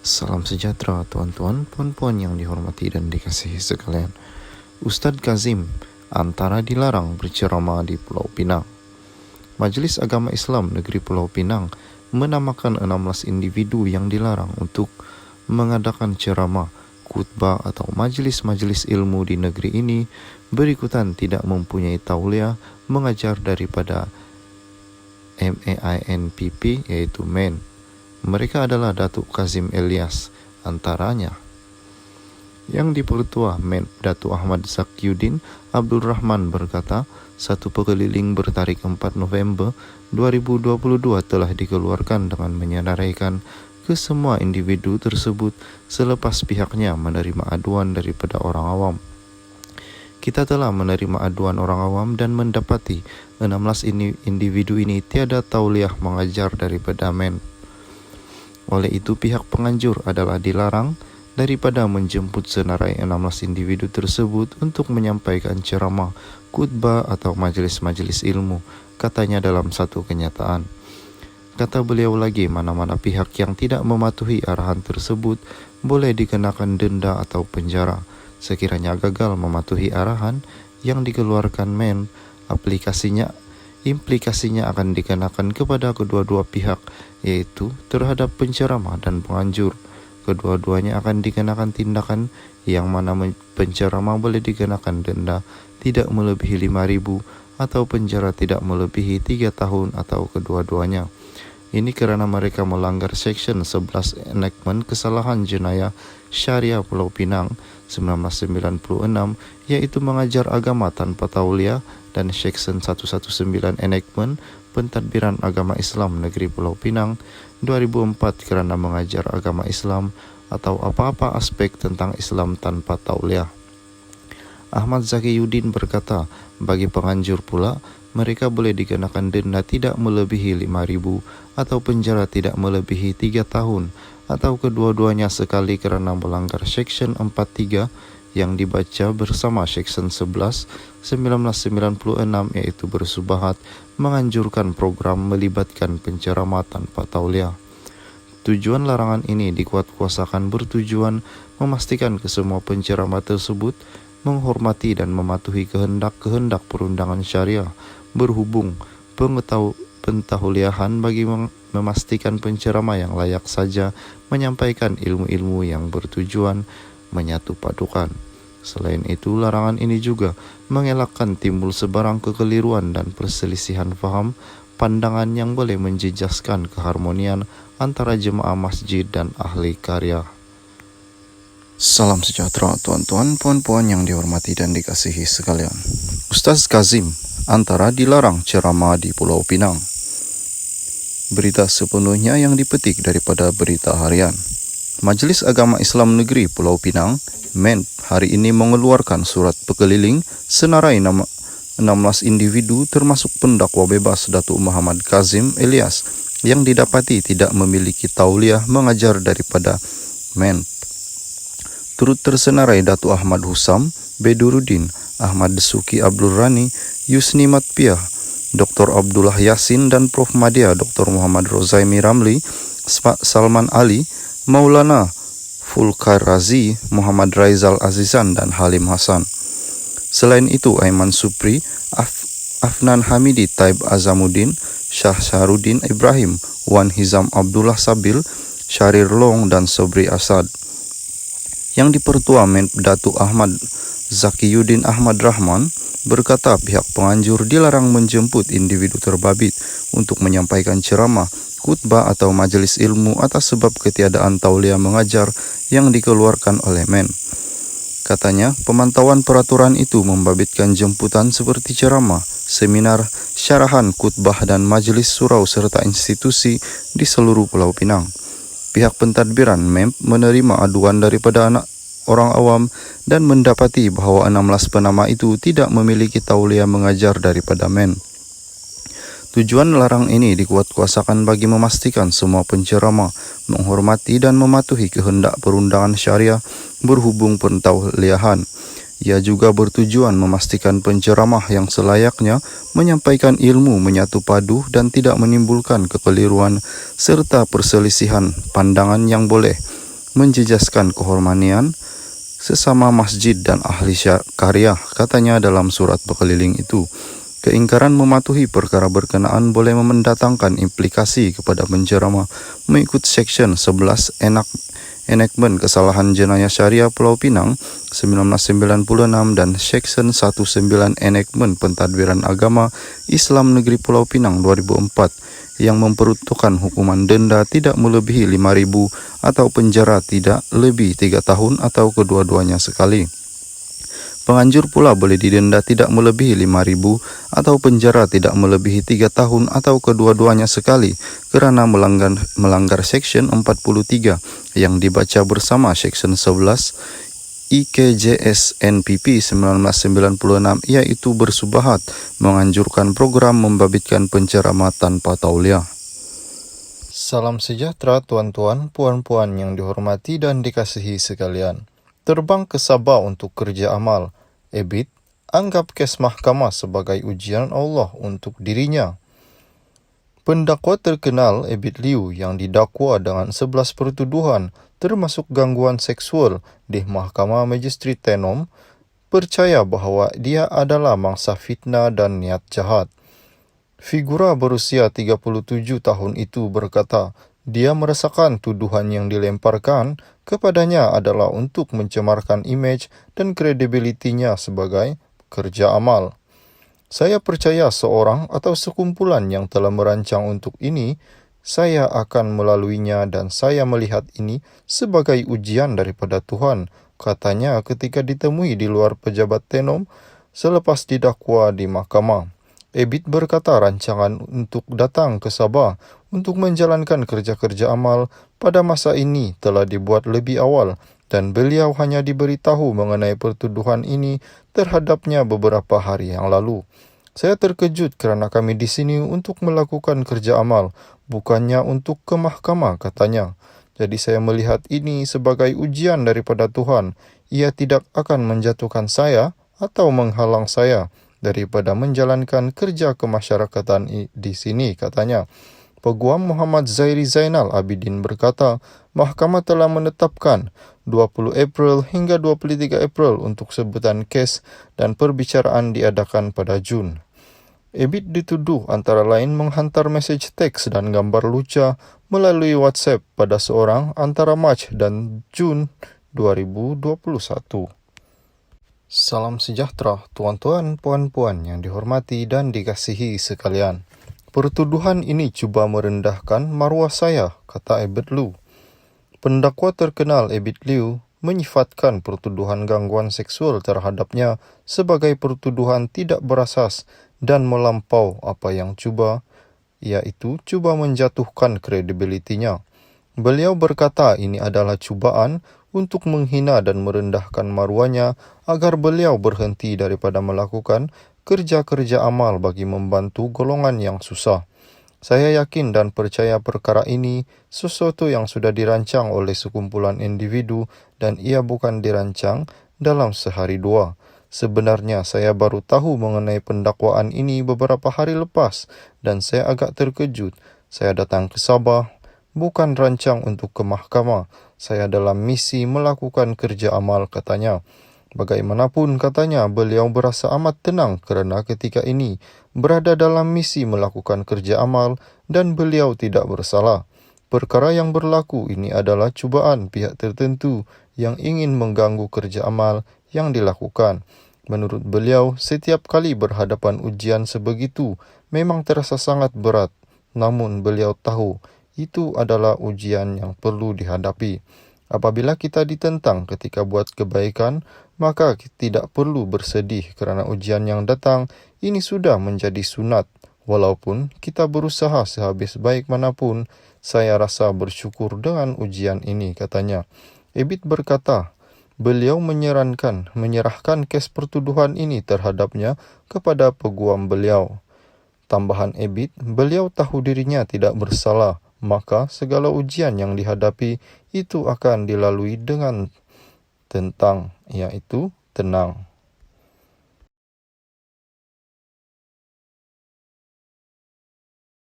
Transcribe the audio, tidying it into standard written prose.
Salam sejahtera tuan-tuan, puan-puan yang dihormati dan dikasihi sekalian. Ustadz Kazim antara dilarang berceramah di Pulau Pinang. Majelis Agama Islam Negeri Pulau Pinang menamakan 16 individu yang dilarang untuk mengadakan ceramah, khutbah atau majelis-majelis ilmu di negeri ini berikutan tidak mempunyai tauliah mengajar daripada MEINPP yaitu MEN. Mereka adalah Datuk Kazim Elias antaranya. Yang dipertua MEN Datuk Ahmad Zakyuddin Abdul Rahman berkata, satu pekeliling bertarikh 4 November 2022 telah dikeluarkan dengan menyenaraikan ke semua individu tersebut selepas pihaknya menerima aduan daripada orang awam. Kita telah menerima aduan orang awam dan mendapati 16 individu ini tiada tauliah mengajar daripada MEN. Oleh itu pihak penganjur adalah dilarang daripada menjemput senarai 16 individu tersebut untuk menyampaikan ceramah, khutbah atau majelis-majelis ilmu, katanya dalam satu kenyataan. Kata beliau lagi, mana-mana pihak yang tidak mematuhi arahan tersebut boleh dikenakan denda atau penjara. Sekiranya gagal mematuhi arahan yang dikeluarkan MEN, implikasinya akan dikenakan kepada kedua-dua pihak, yaitu terhadap penceramah dan penganjur. Kedua-duanya akan dikenakan tindakan yang mana penceramah boleh dikenakan denda tidak melebihi 5.000 atau penjara tidak melebihi 3 tahun atau kedua-duanya. Ini kerana mereka melanggar Seksyen 11 Enactment Kesalahan Jenayah Syariah Pulau Pinang 1996, yaitu mengajar agama tanpa tauliah, dan Seksyen 119 Enactment Pentadbiran Agama Islam Negeri Pulau Pinang 2004 kerana mengajar agama Islam atau apa-apa aspek tentang Islam tanpa tauliah. Ahmad Zakyuddin berkata, bagi penganjur pula, mereka boleh dikenakan denda tidak melebihi 5.000 atau penjara tidak melebihi 3 tahun atau kedua-duanya sekali kerana melanggar Seksyen 43 yang dibaca bersama Seksyen 11 1996, yaitu bersubahat menganjurkan program melibatkan penceramah tanpa tauliah. Tujuan larangan ini dikuatkuasakan bertujuan memastikan kesemua penceramah tersebut menghormati dan mematuhi kehendak-kehendak perundangan syariah berhubung pentauliahan bagi memastikan penceramah yang layak saja menyampaikan ilmu-ilmu yang bertujuan menyatu padukan. Selain itu, larangan ini juga mengelakkan timbul sebarang kekeliruan dan perselisihan faham pandangan yang boleh menjejaskan keharmonian antara jemaah masjid dan ahli karya. Salam sejahtera tuan-tuan, puan-puan yang dihormati dan dikasihi sekalian. Ustaz Kazim antara dilarang ceramah di Pulau Pinang. Berita sepenuhnya yang dipetik daripada Berita Harian. Majelis Agama Islam Negeri Pulau Pinang, MEN, hari ini mengeluarkan surat pekeliling senarai nama 16 individu termasuk pendakwa bebas Datuk Muhammad Kazim Elias yang didapati tidak memiliki tauliah mengajar daripada MEN. Turut tersenarai Datuk Ahmad Husam, Beduruddin, Ahmad Desuki Abdul Rani, Yusni Matpiah, Dr. Abdullah Yasin dan Prof. Madya Dr. Muhammad Rozaimi Ramli, Salman Ali, Maulana Fulkar Razi, Muhammad Raizal Azizan dan Halim Hasan. Selain itu, Aiman Supri, Afnan Hamidi Taib Azamuddin, Syah Syahrudin Ibrahim, Wan Hizam Abdullah Sabil, Syahrir Long dan Sobri Asad. Yang dipertua MEN Datuk Ahmad Zakyuddin Ahmad Rahman berkata pihak penganjur dilarang menjemput individu terbabit untuk menyampaikan ceramah, khutbah atau majelis ilmu atas sebab ketiadaan tauliah mengajar yang dikeluarkan oleh MEN. Katanya, pemantauan peraturan itu membabitkan jemputan seperti ceramah, seminar, syarahan, khutbah dan majelis surau serta institusi di seluruh Pulau Pinang. Pihak pentadbiran MEN menerima aduan daripada orang awam dan mendapati bahawa 16 penama itu tidak memiliki tauliah mengajar daripada MEN. Tujuan larang ini dikuatkuasakan bagi memastikan semua penceramah menghormati dan mematuhi kehendak perundangan syariah berhubung pentauliahan. Ia juga bertujuan memastikan penceramah yang selayaknya menyampaikan ilmu menyatu padu dan tidak menimbulkan kekeliruan serta perselisihan pandangan yang boleh menjejaskan kehormatan sesama masjid dan ahli karya, katanya dalam surat berkeliling itu. Keingkaran mematuhi perkara berkenaan boleh mendatangkan implikasi kepada penceramah mengikut Section 11 Enactment Kesalahan Jenayah Syariah Pulau Pinang 1996 dan Section 19 Enactment Pentadbiran Agama Islam Negeri Pulau Pinang 2004 yang memperuntukkan hukuman denda tidak melebihi 5.000 atau penjara tidak lebih 3 tahun atau kedua-duanya sekali. Penganjur pula boleh didenda tidak melebihi 5.000 atau penjara tidak melebihi 3 tahun atau kedua-duanya sekali kerana melanggar Section 43 yang dibaca bersama Section 11 IKJS NPP 1996, iaitu bersubahat menganjurkan program membabitkan penceramah tanpa tauliah. Salam sejahtera tuan-tuan, puan-puan yang dihormati dan dikasihi sekalian. Terbang ke Sabah untuk kerja amal. Ebit anggap kes mahkamah sebagai ujian Allah untuk dirinya. Pendakwa terkenal Ebit Liu yang didakwa dengan 11 pertuduhan termasuk gangguan seksual di Mahkamah Magistrat Tenom percaya bahawa dia adalah mangsa fitnah dan niat jahat. Figura berusia 37 tahun itu berkata, dia merasakan tuduhan yang dilemparkan kepadanya adalah untuk mencemarkan imej dan kredibilitinya sebagai kerja amal. Saya percaya seorang atau sekumpulan yang telah merancang untuk ini, saya akan melaluinya dan saya melihat ini sebagai ujian daripada Tuhan, katanya ketika ditemui di luar pejabat Tenom selepas didakwa di mahkamah. Ebit berkata rancangan untuk datang ke Sabah untuk menjalankan kerja-kerja amal pada masa ini telah dibuat lebih awal dan beliau hanya diberitahu mengenai pertuduhan ini terhadapnya beberapa hari yang lalu. Saya terkejut kerana kami di sini untuk melakukan kerja amal, bukannya untuk ke mahkamah, katanya. Jadi saya melihat ini sebagai ujian daripada Tuhan. Ia tidak akan menjatuhkan saya atau menghalang saya daripada menjalankan kerja kemasyarakatan di sini, katanya. Peguam Muhammad Zairi Zainal Abidin berkata, mahkamah telah menetapkan 20 April hingga 23 April untuk sebutan kes dan perbicaraan diadakan pada Jun. Ebit dituduh antara lain menghantar mesej teks dan gambar lucu melalui WhatsApp pada seorang antara Mac dan Jun 2021. Salam sejahtera, tuan-tuan, puan-puan yang dihormati dan dikasihi sekalian. Pertuduhan ini cuba merendahkan maruah saya, kata Ebit Liu. Pendakwa terkenal Ebit Liu menyifatkan pertuduhan gangguan seksual terhadapnya sebagai pertuduhan tidak berasas dan melampau apa yang yaitu cuba menjatuhkan kredibilitinya. Beliau berkata ini adalah cubaan untuk menghina dan merendahkan maruahnya agar beliau berhenti daripada melakukan kerja-kerja amal bagi membantu golongan yang susah. Saya yakin dan percaya perkara ini sesuatu yang sudah dirancang oleh sekumpulan individu dan ia bukan dirancang dalam sehari dua. Sebenarnya saya baru tahu mengenai pendakwaan ini beberapa hari lepas dan saya agak terkejut. Saya datang ke Sabah bukan rancang untuk ke mahkamah. Saya dalam misi melakukan kerja amal, katanya. Bagaimanapun, katanya, beliau berasa amat tenang kerana ketika ini berada dalam misi melakukan kerja amal dan beliau tidak bersalah. Perkara yang berlaku ini adalah cubaan pihak tertentu yang ingin mengganggu kerja amal yang dilakukan. Menurut beliau, setiap kali berhadapan ujian sebegitu memang terasa sangat berat. Namun beliau tahu itu adalah ujian yang perlu dihadapi. Apabila kita ditentang ketika buat kebaikan, maka tidak perlu bersedih kerana ujian yang datang ini sudah menjadi sunat. Walaupun kita berusaha sehabis baik manapun, saya rasa bersyukur dengan ujian ini, katanya. Ebit berkata, beliau menyerahkan kes pertuduhan ini terhadapnya kepada peguam beliau. Tambahan Ebit, beliau tahu dirinya tidak bersalah, maka segala ujian yang dihadapi itu akan dilalui dengan yaitu tenang.